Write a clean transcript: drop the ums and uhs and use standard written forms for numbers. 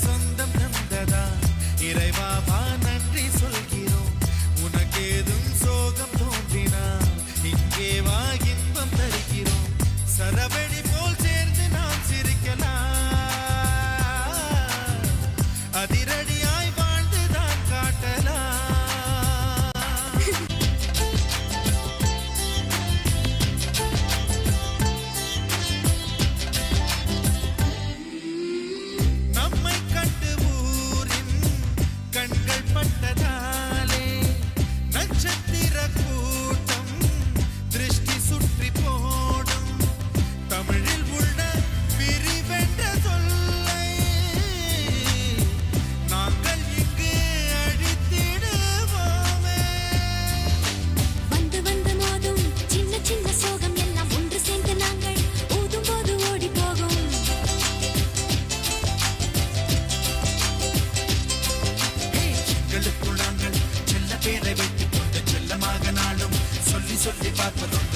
சொந்தம் தந்ததா இறைவாவா நன்றி சொல்கிறோம். உனக்கேதும் சோகம் தோன்றினா இங்கே வா இன்பம் தருகிறோம். சரவெடி போல் சேர்ந்து நாம் சிரிக்கலாம், அதிரடியாய் வாழ்ந்துதான் காட்டலாம். நம்மை கண்டு ஊரின் கண்கள் பட்டதாலே நட்சத்திர கூட்டம் திருஷ்டி சுற்றி போடும். தமிழில் உள்ள பிரிவென்ற சொல்லை நாங்கள் இங்கு அழித்திடுவோமே. வந்து வந்து மோதும் சின்ன சின்ன சோகம் எல்லாம் ஒன்று சேர்ந்து நாங்கள் ஊதும் போது ஓடி போகும். எங்களுக்குள் நாங்கள் செல்ல பேரை வைத்துக் கொண்டு செல்லமாக நாளும் சொல்லி சொல்லி பார்ப்பதும்